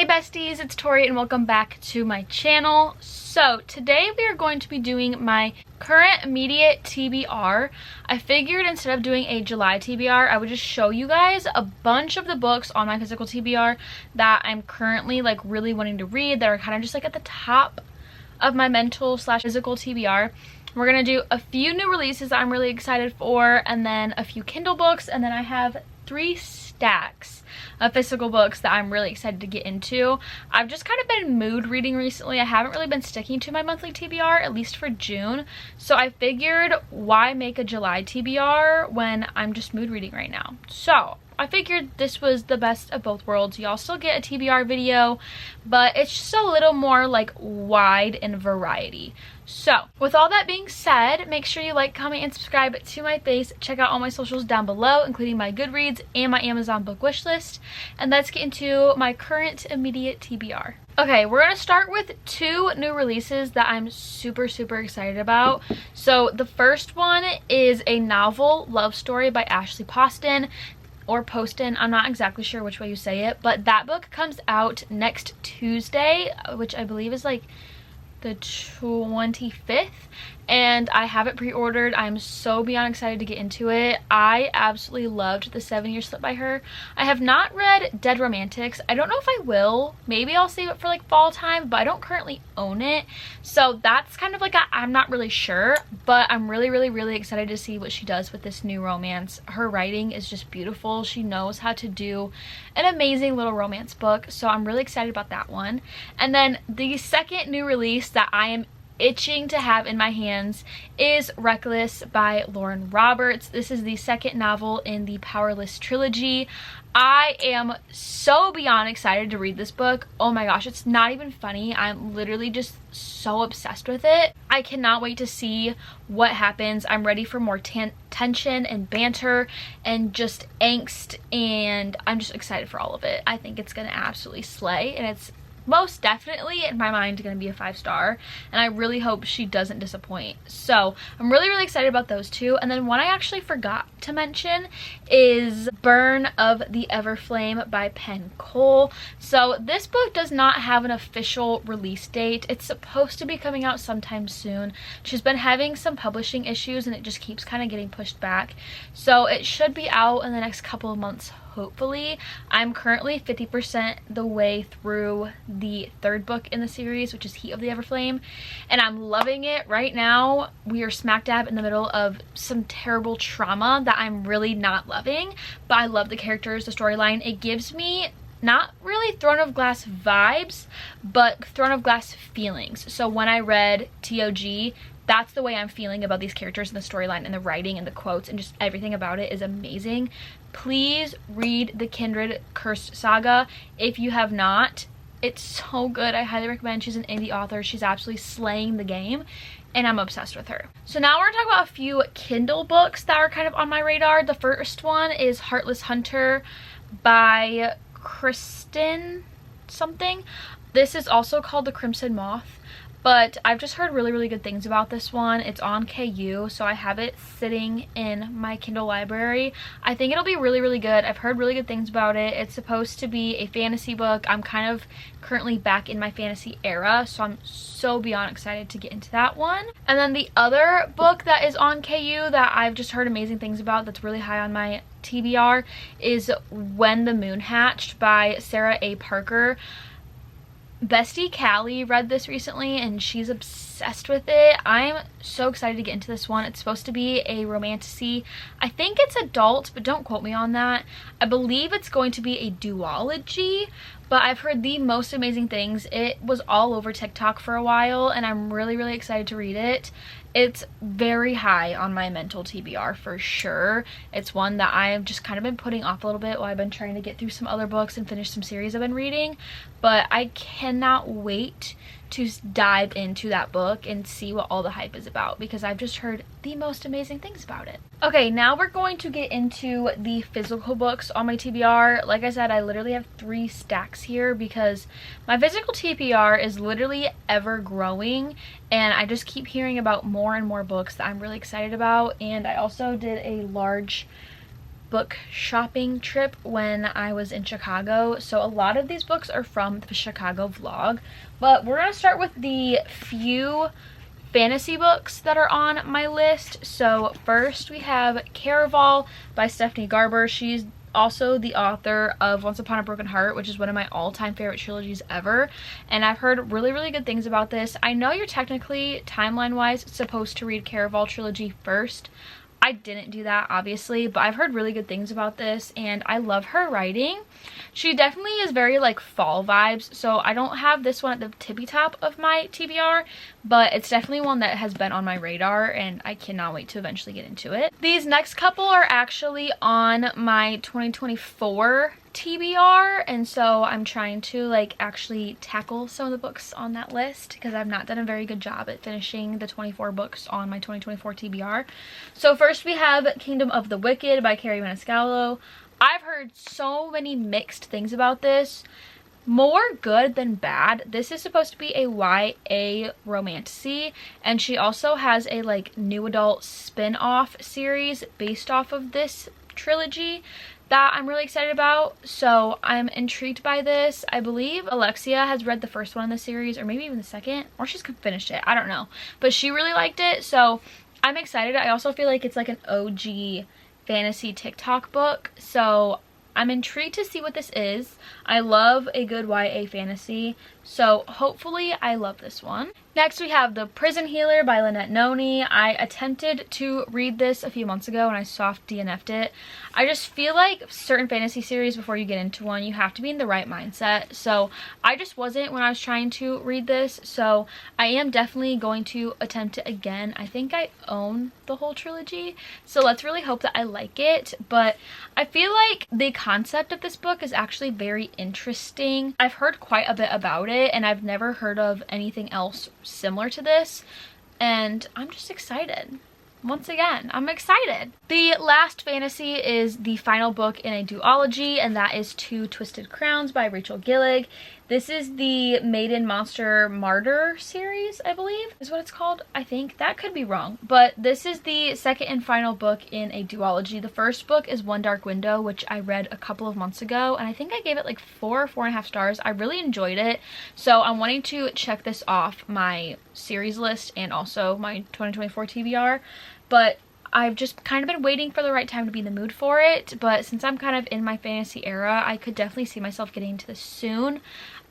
besties, it's Tori and welcome back to my channel. So today we are going to be doing my current immediate TBR. I figured instead of doing a July TBR, I would just show you guys a bunch of the books on my physical TBR that I'm currently like really wanting to read, that are kind of just like at the top of my mental / physical TBR. We're gonna do a few new releases that I'm really excited for, and then a few Kindle books, and then I have 3 stacks of physical books that I'm really excited to get into. I've just kind of been mood reading recently. I haven't really been sticking to my monthly TBR, at least for June. So I figured, why make a July TBR when I'm just mood reading right now? So I figured this was the best of both worlds. Y'all still get a TBR video, but it's just a little more like wide in variety. So with all that being said, make sure you like, comment, and subscribe to my face. Check out all my socials down below, including my Goodreads and my Amazon book wish list. And let's get into my current immediate TBR. Okay, we're gonna start with 2 new releases that I'm super excited about. So the first one is a novel love story by Ashley Poston, or Poston, I'm not exactly sure which way you say it, but that book comes out next Tuesday, which I believe is like the 25th, and I have it pre-ordered. I'm so beyond excited to get into it. I absolutely loved The 7-Year Slip by her. I have not read Dead Romantics. I don't know if I will. Maybe I'll save it for like fall time, but I don't currently own it. So that's kind of like I'm not really sure, but I'm really excited to see what she does with this new romance. Her writing is just beautiful. She knows how to do an amazing little romance book, so I'm really excited about that one. And then the second new release that I am itching to have in my hands is Reckless by Lauren Roberts. This is the second novel in the Powerless trilogy. I am so beyond excited to read this book. Oh my gosh, it's not even funny. I'm literally just so obsessed with it. I cannot wait to see what happens. I'm ready for more tension and banter and just angst, and I'm just excited for all of it. I think it's gonna absolutely slay, and it's most definitely in my mind gonna be a 5-star, and I really hope she doesn't disappoint. So I'm really excited about those 2. And then one I actually forgot to mention is Burn of the Everflame by Penn Cole. So this book does not have an official release date. It's supposed to be coming out sometime soon. She's been having some publishing issues and it just keeps kind of getting pushed back, so it should be out in the next couple of months, hopefully. I'm currently 50% the way through the 3rd book in the series, which is Heat of the Everflame, and I'm loving it. Right now we are smack dab in the middle of some terrible trauma that I'm really not loving, but I love the characters, the storyline. It gives me not really Throne of Glass vibes, but Throne of Glass feelings. So when I read TOG, that's the way I'm feeling about these characters and the storyline and the writing and the quotes, and just everything about it is amazing. Please read the Kindred Cursed Saga if you have not. It's so good. I highly recommend. She's an indie author. She's absolutely slaying the game, and I'm obsessed with her. So now we're gonna talk about a few Kindle books that are kind of on my radar. The first one is Heartless Hunter by Kristen something. This is also called The Crimson Moth, but I've just heard really good things about this one. It's on KU, so I have it sitting in my Kindle library. I think it'll be really good. I've heard really good things about it. It's supposed to be a fantasy book. I'm kind of currently back in my fantasy era, so I'm so beyond excited to get into that one. And then the other book that is on KU that I've just heard amazing things about, that's really high on my TBR, is When the Moon Hatched by Sarah A. Parker. Bestie Callie read this recently and she's obsessed with it. I'm so excited to get into this one. It's supposed to be a romantasy. I think it's adult, but don't quote me on that. I believe it's going to be a duology, but I've heard the most amazing things. It was all over TikTok for a while, and I'm really excited to read it. It's very high on my mental TBR for sure. It's one that I've just kind of been putting off a little bit while I've been trying to get through some other books and finish some series I've been reading, but I cannot wait to dive into that book and see what all the hype is about, because I've just heard the most amazing things about it. Okay, now we're going to get into the physical books on my TBR. Like I said, I literally have 3 stacks here because my physical TBR is literally ever growing, and I just keep hearing about more and more books that I'm really excited about. And I also did a large book shopping trip when I was in Chicago. So a lot of these books are from the Chicago vlog. But we're going to start with the few fantasy books that are on my list. So first we have Caraval by Stephanie Garber. She's also the author of Once Upon a Broken Heart, which is one of my all-time favorite trilogies ever, and I've heard really good things about this. I know you're technically, timeline-wise, supposed to read Caraval trilogy first. I didn't do that, obviously, but I've heard really good things about this, and I love her writing. She definitely is very, like, fall vibes, so I don't have this one at the tippy top of my TBR, but it's definitely one that has been on my radar, and I cannot wait to eventually get into it. These next couple are actually on my 2024 TBR, and so I'm trying to like actually tackle some of the books on that list because I've not done a very good job at finishing the 24 books on my 2024 TBR. So first we have Kingdom of the Wicked by Carrie Maniscalco. I've heard so many mixed things about this. More good than bad. This is supposed to be a YA romantasy, and she also has a like new adult spin-off series based off of this trilogy that I'm really excited about. So I'm intrigued by this. I believe Alexia has read the first one in the series, or maybe even the second, or she's finished it, I don't know, but she really liked it, so I'm excited. I also feel like it's like an OG fantasy TikTok book, so I'm intrigued to see what this is. I love a good YA fantasy, so hopefully I love this one. Next we have The Prison Healer by Lynette Noni. I attempted to read this a few months ago and I soft DNF'd it. I just feel like certain fantasy series, before you get into one, you have to be in the right mindset. So I just wasn't when I was trying to read this, so I am definitely going to attempt it again. I think I own the whole trilogy, so let's really hope that I like it. But I feel like the concept of this book is actually very interesting. I've heard quite a bit about it and I've never heard of anything else similar to this, and I'm just excited. Once again, I'm excited. The last fantasy is the final book in a duology, and that is Two Twisted Crowns by Rachel Gillig. This is the Maiden Monster Martyr series, I believe is what it's called. I think. That could be wrong. But this is the second and final book in a duology. The first book is One Dark Window, which I read a couple of months ago, and I think I gave it like 4 or 4.5 stars. I really enjoyed it, so I'm wanting to check this off my series list and also my 2024 TBR. But I've just kind of been waiting for the right time to be in the mood for it, but since I'm kind of in my fantasy era, I could definitely see myself getting into this soon.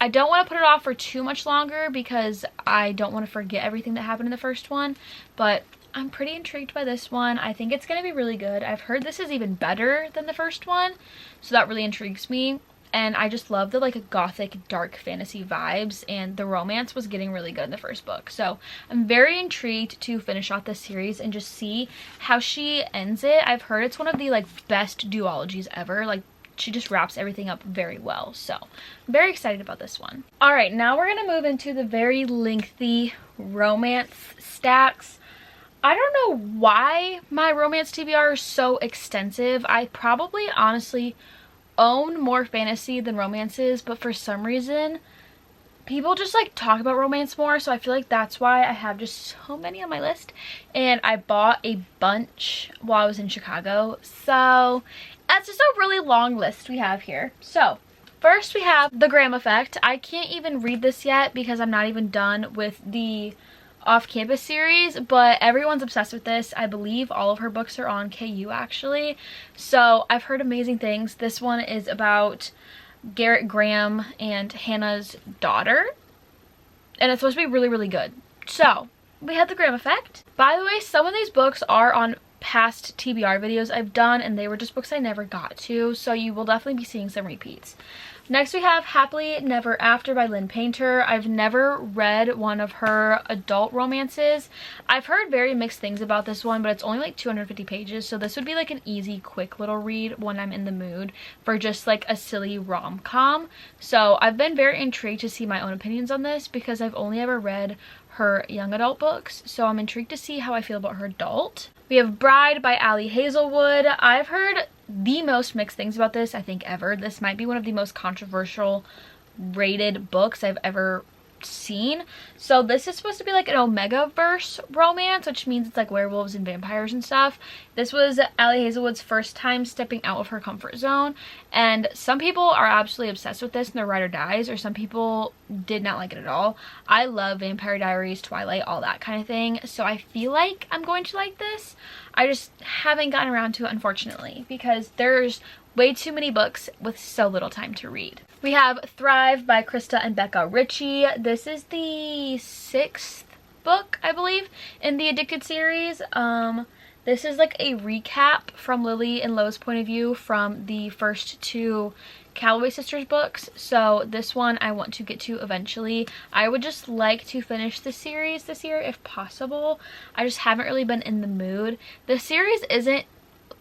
I don't want to put it off for too much longer because I don't want to forget everything that happened in the first one, but I'm pretty intrigued by this one. I think it's going to be really good. I've heard this is even better than the first one, so that really intrigues me. And I just love the like gothic dark fantasy vibes, and the romance was getting really good in the first book. So I'm very intrigued to finish off this series and just see how she ends it. I've heard it's one of the like best duologies ever. Like she just wraps everything up very well. So I'm very excited about this one. All right, now we're gonna move into the very lengthy romance stacks. I don't know why my romance TBR is so extensive. I probably honestly own more fantasy than romances, but for some reason people just like talk about romance more, so I feel like that's why I have just so many on my list. And I bought a bunch while I was in Chicago, so that's just a really long list we have here. So first we have The Graham Effect. I can't even read this yet because I'm not even done with the off-campus series, but everyone's obsessed with this. I believe all of her books are on KU actually, so I've heard amazing things. This one is about Garrett Graham and Hannah's daughter, and it's supposed to be really good. So we have The Graham Effect. By the way, some of these books are on past TBR videos I've done, and they were just books I never got to, so you will definitely be seeing some repeats. Next we have Happily Never After by Lynn Painter. I've never read one of her adult romances. I've heard very mixed things about this one, but it's only like 250 pages, so this would be like an easy, quick little read when I'm in the mood for just like a silly rom-com. So I've been very intrigued to see my own opinions on this because I've only ever read her young adult books, so I'm intrigued to see how I feel about her adult. We have Bride by Ali Hazelwood. I've heard the most mixed things about this, I think, ever. This might be one of the most controversial rated books I've ever seen. So this is supposed to be like an Omega verse romance, which means it's like werewolves and vampires and stuff. This was Allie Hazelwood's first time stepping out of her comfort zone, and some people are absolutely obsessed with this and their ride or dies, or some people did not like it at all. I love Vampire Diaries, Twilight, all that kind of thing, so I feel like I'm going to like this. I just haven't gotten around to it, unfortunately, because there's way too many books with so little time to read. We have Thrive by Krista and Becca Ritchie. This is the 6th book, I believe, in the Addicted series. This is like a recap from Lily and Lo's point of view from the first 2 Calloway Sisters books. So this one I want to get to eventually. I would just like to finish the series this year if possible. I just haven't really been in the mood. The series isn't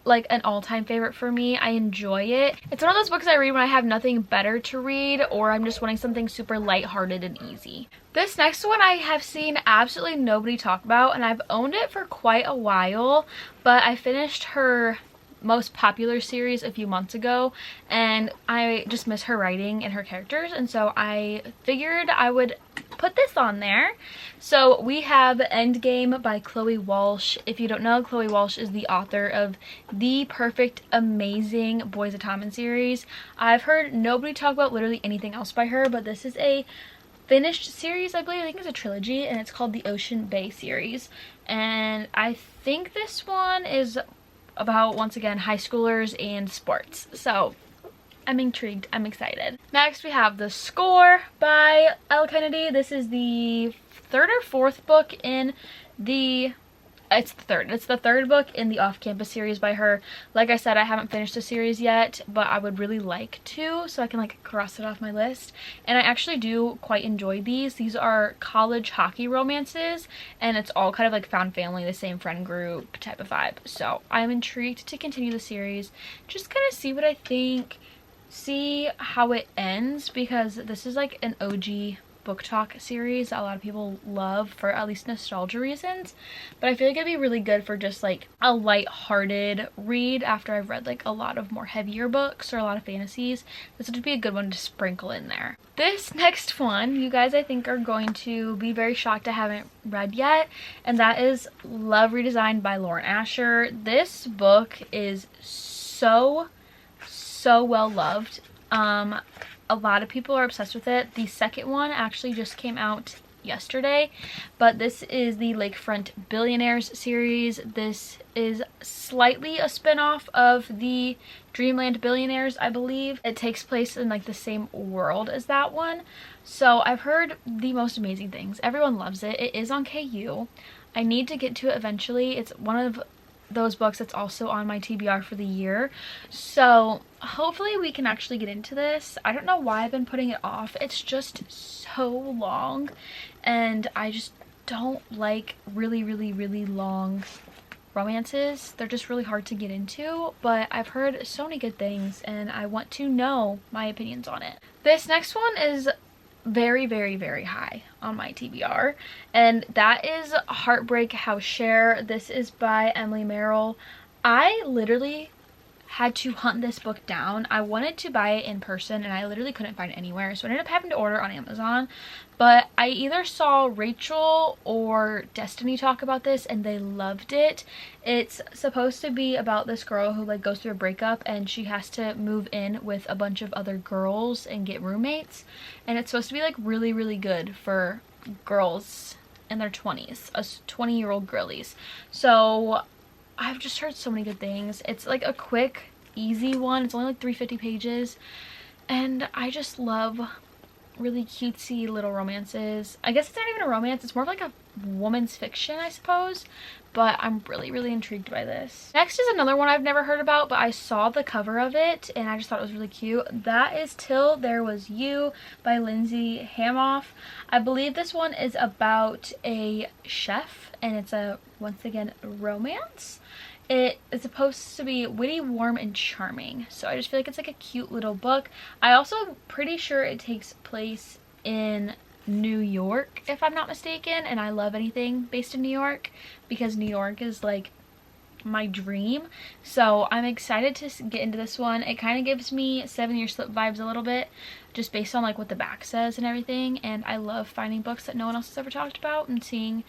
like an all-time favorite for me. I enjoy it. It's one of those books I read when I have nothing better to read, or I'm just wanting something super lighthearted and easy. This next one I have seen absolutely nobody talk about, and I've owned it for quite a while, but I finished her most popular series a few months ago, and I just miss her writing and her characters, and so I figured I would put this on there. So we have Endgame by Chloe Walsh. If you don't know, Chloe Walsh is the author of the perfect, amazing Boys of Tommen series. I've heard nobody talk about literally anything else by her, but this is a finished series, I believe. I think it's a trilogy, and it's called the Ocean Bay series, and I think this one is about, once again, high schoolers and sports. So I'm intrigued. I'm excited. Next we have The Score by Elle Kennedy. This is the 3rd or 4th book in the it's the third book in the Off-Campus series by her. Like I said, I haven't finished the series yet, but I would really like to, so I can like cross it off my list. And I actually do quite enjoy these. These are college hockey romances, and it's all kind of like found family, the same friend group type of vibe. So I'm intrigued to continue the series, just kind of see what I think, see how it ends, because this is like an OG book talk series that a lot of people love for at least nostalgia reasons, but I feel like it'd be really good for just like a light-hearted read after I've read like a lot of more heavier books or a lot of fantasies. This would be a good one to sprinkle in there. This next one, you guys I think are going to be very shocked I haven't read yet, and that is Love Redesigned by Lauren Asher. This book is so well loved. A lot of people are obsessed with it. The second one actually just came out yesterday, but this is the Lakefront Billionaires series. This is slightly a spin-off of the Dreamland Billionaires, I believe. It takes place in like the same world as that one. So I've heard the most amazing things. Everyone loves it. It is on KU. I need to get to it eventually. It's one of those books that's also on my TBR for the year, so hopefully we can actually get into this. I don't know why I've been putting it off. It's just so long, and I just don't like really long romances. They're just really hard to get into, but I've heard so many good things and I want to know my opinions on it. This next one is very high on my TBR, and that is Heartbreak House Share. This is by Emily Merrill. I literally had to hunt this book down. I wanted to buy it in person and I literally couldn't find it anywhere, so I ended up having to order on Amazon. But I either saw Rachel or Destiny talk about this and they loved it. It's supposed to be about this girl who like goes through a breakup and she has to move in with a bunch of other girls and get roommates, and it's supposed to be like really good for girls in their 20s, us 20-year-old girlies. So I've just heard so many good things. It's like a quick, easy one. It's only like 350 pages, and I just love really cutesy little romances. I guess it's not even a romance, it's more of like a woman's fiction, I suppose, but I'm really intrigued by this. Next is another one I've never heard about, but I saw the cover of it and I just thought it was really cute. That is Till There Was You by Lindsay Hamoff. I believe this one is about a chef, and it's a, once again, romance. It is supposed to be witty, warm, and charming, so I just feel like it's like a cute little book. I also am pretty sure it takes place in New York, if I'm not mistaken, and I love anything based in New York because New York is like my dream. So I'm excited to get into this one. It kind of gives me 7 Year Slip vibes a little bit, just based on like what the back says and everything. And I love finding books that no one else has ever talked about and seeing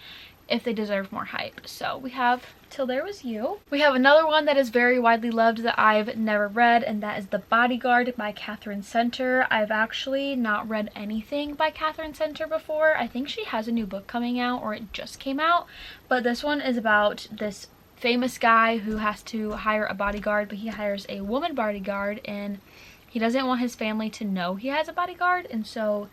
if they deserve more hype. So we have Till There Was You. We have another one that is very widely loved that I've never read, and that is The Bodyguard by Catherine Center. I've actually not read anything by Catherine Center before. I think she has a new book coming out, or it just came out, but this one is about this famous guy who has to hire a bodyguard, but he hires a woman bodyguard and he doesn't want his family to know he has a bodyguard, and so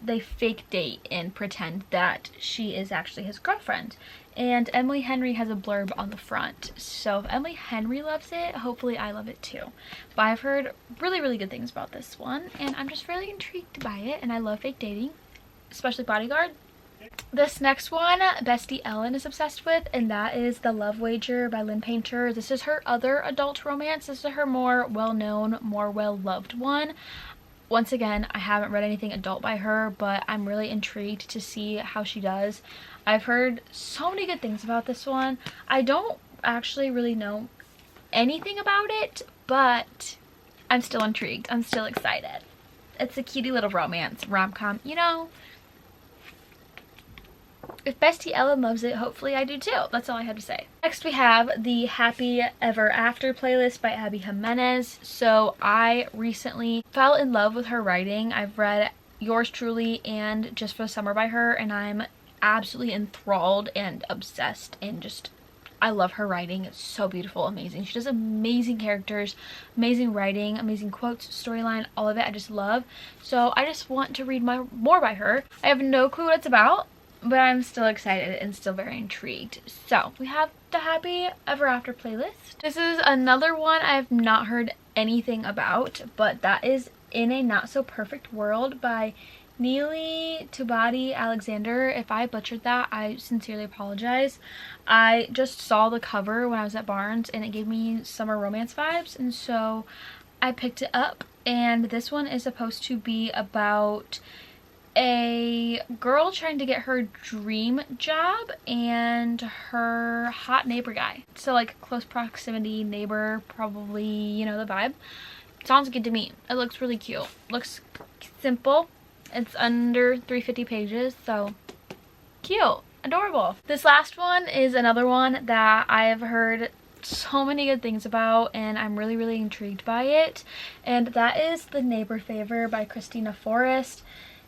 they fake date and pretend that she is actually his girlfriend. And Emily Henry has a blurb on the front, so if Emily Henry loves it, hopefully I love it too. But I've heard really good things about this one, and I'm just really intrigued by it, and I love fake dating, especially bodyguard. This next one, Bestie Ellen is obsessed with, and that is The Love Wager by Linn Painter. This is her other adult romance. This is her more well-known, more well-loved one. Once again, I haven't read anything adult by her, but I'm really intrigued to see how she does. I've heard so many good things about this one. I don't actually really know anything about it, but I'm still intrigued. I'm still excited. It's a cutie little romance rom-com, you know. If Bestie Ellen loves it, hopefully I do too. That's all I had to say. Next we have the Happy Ever After playlist by Abby Jimenez. So I recently fell in love with her writing. I've read Yours Truly and Just for the Summer by her, and I'm absolutely enthralled and obsessed, and just I love her writing. It's so beautiful, amazing. She does amazing characters, amazing writing, amazing quotes, storyline, all of it I just love. So I just want to read more by her. I have no clue what it's about, but I'm still excited and still very intrigued. So we have the Happy Ever After playlist. This is another one I've not heard anything about, but that is In a Not So Perfect World by Neely Tubadi Alexander. If I butchered that, I sincerely apologize. I just saw the cover when I was at Barnes and it gave me summer romance vibes, and so I picked it up. And this one is supposed to be about a girl trying to get her dream job and her hot neighbor guy. So like close proximity neighbor, probably, you know the vibe. Sounds good to me. It looks really cute. Looks simple. It's under 350 pages, so cute, adorable. This last one is another one that I have heard so many good things about, and I'm really intrigued by it, and that is The Neighbor Favor by Christina Forrest.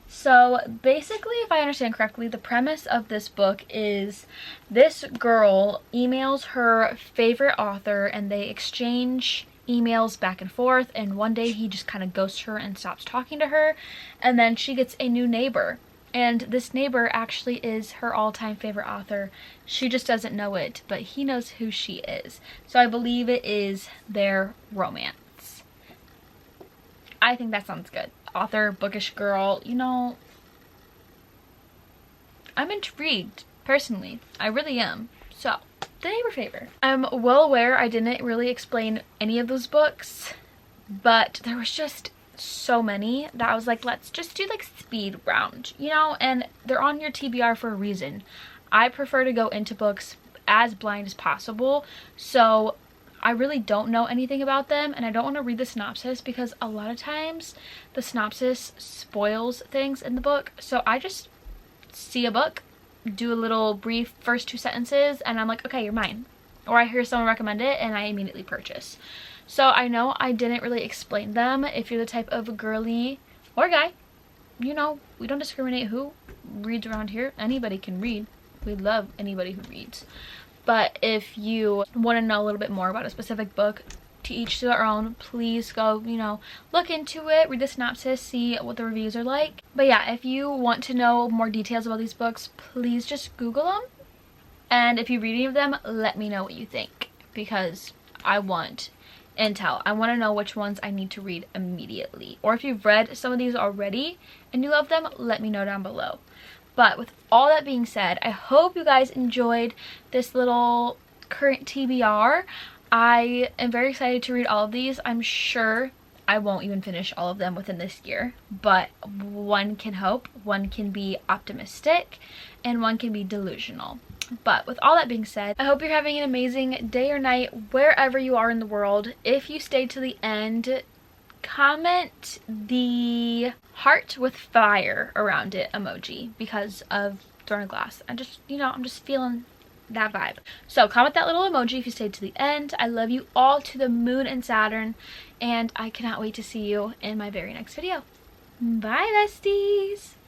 So basically, if I understand correctly, the premise of this book is this girl emails her favorite author and they exchange emails back and forth, and one day he just kind of ghosts her and stops talking to her, and then she gets a new neighbor, and this neighbor actually is her all-time favorite author. She just doesn't know it, but he knows who she is. So I believe it is their romance. I think that sounds good. Author, bookish girl, you know, I'm intrigued personally. I really am. So The Neighbor Favor. I'm well aware I didn't really explain any of those books, but there was just so many that I was like, let's just do like speed round, you know, and they're on your TBR for a reason. I prefer to go into books as blind as possible, so I really don't know anything about them, and I don't want to read the synopsis because a lot of times the synopsis spoils things in the book. So I just see a book, do a little brief first 2 sentences, and I'm like, okay, you're mine. Or I hear someone recommend it and I immediately purchase. So I know I didn't really explain them. If you're the type of girly or guy, you know, we don't discriminate who reads around here. Anybody can read. We love anybody who reads. But if you want to know a little bit more about a specific book, to each to their own, please go, you know, look into it, read the synopsis, see what the reviews are like. But yeah, if you want to know more details about these books, please just Google them. And if you read any of them, let me know what you think, because I want intel. I want to know which ones I need to read immediately. Or if you've read some of these already and you love them, let me know down below. But with all that being said, I hope you guys enjoyed this little current TBR. I am very excited to read all of these. I'm sure I won't even finish all of them within this year, but one can hope, one can be optimistic, and one can be delusional. But with all that being said, I hope you're having an amazing day or night wherever you are in the world. If you stayed to the end, comment the heart with fire around it emoji because of throwing a glass. I'm just feeling that vibe. So comment that little emoji if you stayed to the end. I love you all to the moon and Saturn, and I cannot wait to see you in my very next video. Bye, besties.